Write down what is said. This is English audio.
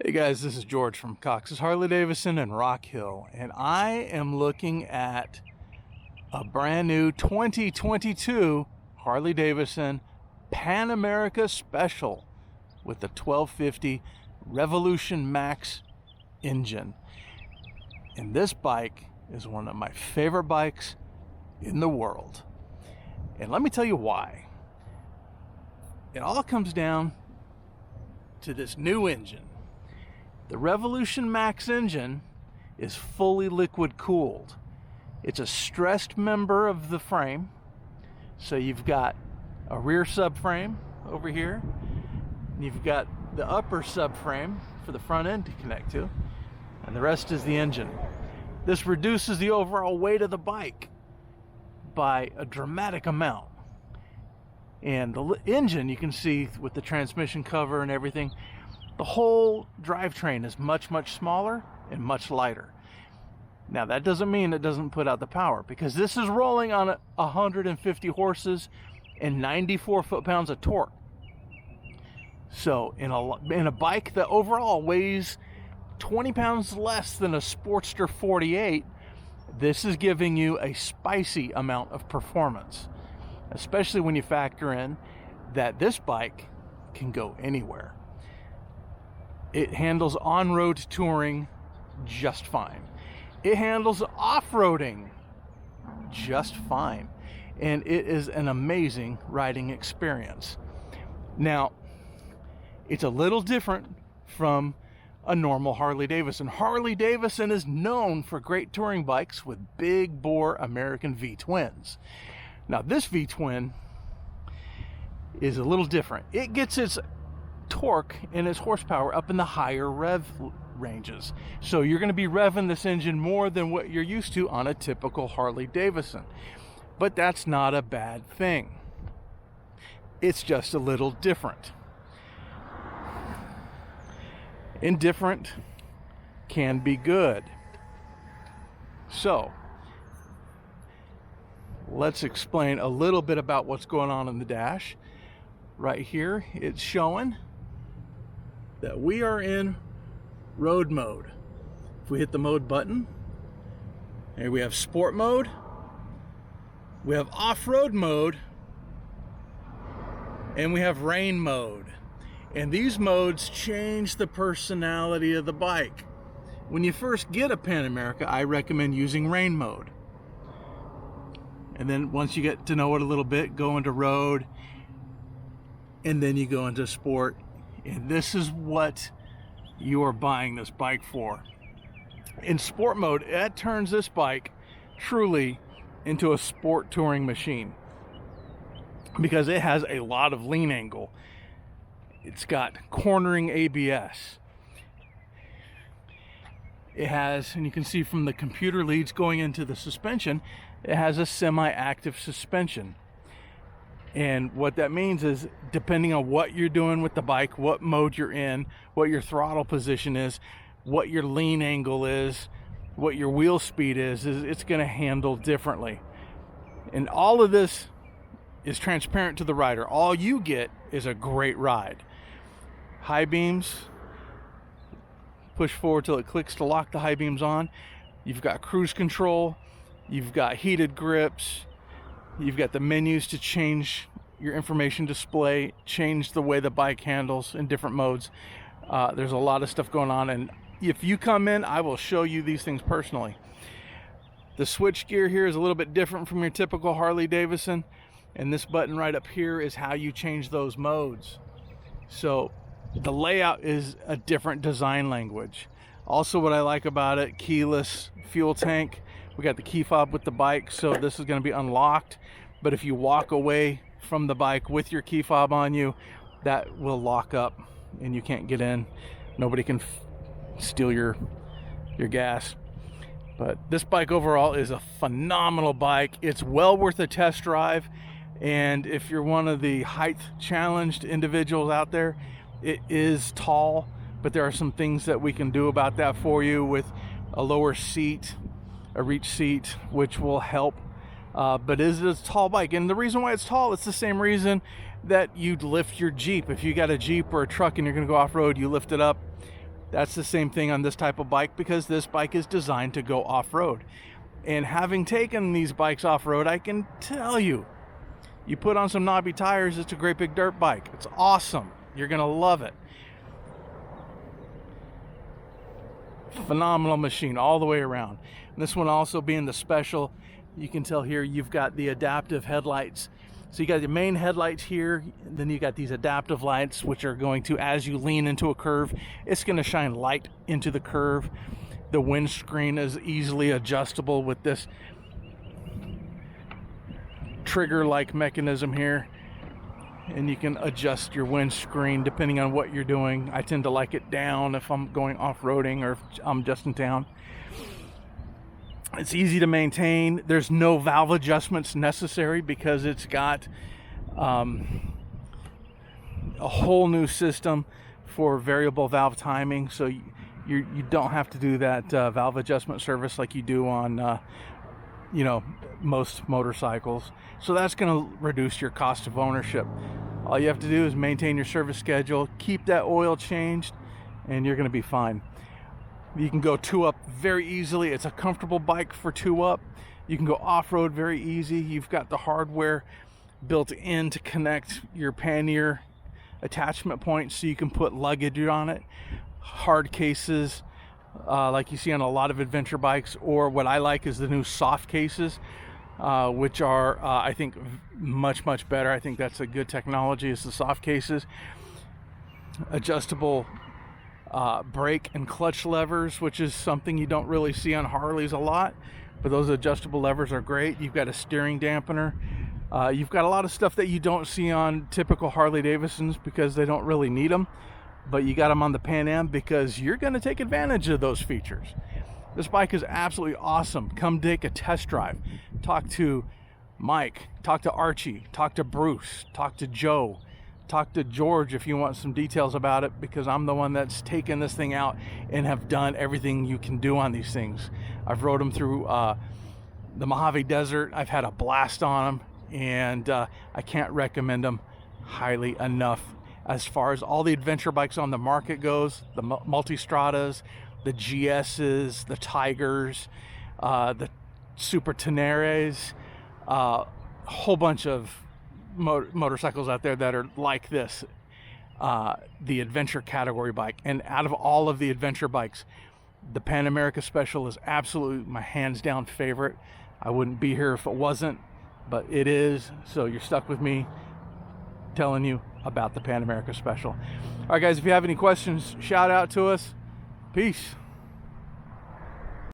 Hey guys, this is George from Cox's Harley Davidson in Rock Hill, and I am looking at a brand new 2022 Harley Davidson Pan America Special with the 1250 Revolution Max engine. And this bike is one of my favorite bikes in the world. And let me tell you why. It all comes down to this new engine. The Revolution Max engine is fully liquid cooled. It's a stressed member of the frame. So you've got a rear subframe over here. And you've got the upper subframe for the front end to connect to. And the rest is the engine. This reduces the overall weight of the bike by a dramatic amount. And the engine, you can see with the transmission cover and everything, the whole drivetrain is much smaller and much lighter. Now that doesn't mean it doesn't put out the power, because this is rolling on 150 horses and 94 foot-pounds of torque. So in a bike that overall weighs 20 pounds less than a Sportster 48, this is giving you a spicy amount of performance, especially when you factor in that this bike can go anywhere. It handles on-road touring just fine. It handles off-roading just fine. And it is an amazing riding experience. Now, it's a little different from a normal Harley Davidson. Harley Davidson is known for great touring bikes with big bore American V-twins. Now, this V-twin is a little different. It gets its torque and its horsepower up in the higher rev ranges. So you're going to be revving this engine more than what you're used to on a typical Harley Davidson. But that's not a bad thing. It's just a little different. Indifferent can be good. So let's explain a little bit about what's going on in the dash. Right here, it's showing that we are in road mode. If we hit the mode button, here we have sport mode, we have off-road mode, and we have rain mode. And these modes change the personality of the bike. When you first get a Pan America, I recommend using rain mode. And then once you get to know it a little bit, go into road, and then you go into sport. And this is what you are buying this bike for. In sport mode, that turns this bike truly into a sport touring machine, because it has a lot of lean angle. It's got cornering ABS. It has, and you can see from the computer leads going into the suspension, it has a semi-active suspension. And what that means is, depending on what you're doing with the bike, what mode you're in, what your throttle position is, what your lean angle is, what your wheel speed is it's going to handle differently. And all of this is transparent to the rider. All you get is a great ride. High beams, push forward till it clicks to lock the high beams on. You've got cruise control, you've got heated grips, you've got the menus to change your information display, change the way the bike handles in different modes. There's a lot of stuff going on, and if you come in, I will show you these things personally. The switch gear here is a little bit different from your typical Harley Davidson, and this button right up here is how you change those modes. So the layout is a different design language. Also, what I like about it, keyless fuel tank. We got the key fob with the bike, so this is going to be unlocked. But if you walk away from the bike with your key fob on you, that will lock up and you can't get in. Nobody can steal your gas. But this bike overall is a phenomenal bike. It's well worth a test drive. And if you're one of the height challenged individuals out there, it is tall, but there are some things that we can do about that for you with a lower seat, a reach seat, which will help. But it is a tall bike, and the reason why it's tall, it's the same reason that you'd lift your Jeep. If you got a Jeep or a truck and you're going to go off-road, you lift it up. That's the same thing on this type of bike, because this bike is designed to go off-road. And having taken these bikes off-road, I can tell you, you put on some knobby tires, it's a great big dirt bike. It's awesome. You're gonna love it. Phenomenal machine all the way around. And this one also being the special, you can tell here you've got the adaptive headlights. So you got the main headlights here, then you got these adaptive lights, which are going to, as you lean into a curve, it's going to shine light into the curve. The windscreen is easily adjustable with this trigger-like mechanism here, and you can adjust your windscreen depending on what you're doing. I tend to like it down if I'm going off-roading or if I'm just in town. It's easy to maintain. There's no valve adjustments necessary because it's got a whole new system for variable valve timing, so you don't have to do that valve adjustment service like you do on most motorcycles. So that's going to reduce your cost of ownership. All you have to do is maintain your service schedule, keep that oil changed, and you're going to be fine. You can go 2-up very easily. It's a comfortable bike for 2-up. You can go off-road very easy. You've got the hardware built in to connect your pannier attachment points so you can put luggage on it. Hard cases like you see on a lot of adventure bikes, or what I like is the new soft cases, which are I think much better. I think that's a good technology, is the soft cases. Adjustable brake and clutch levers, which is something you don't really see on Harleys a lot, but those adjustable levers are great. You've got a steering dampener. You've got a lot of stuff that you don't see on typical Harley Davidsons because they don't really need them, but you got them on the Pan Am because you're going to take advantage of those features. This bike is absolutely awesome. Come take a test drive. Talk to Mike, talk to Archie, talk to Bruce, talk to Joe, talk to George if you want some details about it, because I'm the one that's taken this thing out and have done everything you can do on these things. I've rode them through the Mojave Desert. I've had a blast on them, and I can't recommend them highly enough. As far as all the adventure bikes on the market goes, the Multistradas, the GSs, the Tigers, the Super Teneres, a whole bunch of motorcycles out there that are like this, the adventure category bike. And out of all of the adventure bikes, the Pan America Special is absolutely my hands down favorite. I wouldn't be here if it wasn't, but it is, so you're stuck with me telling you about the Pan America Special. All right guys, if you have any questions, shout out to us. Peace.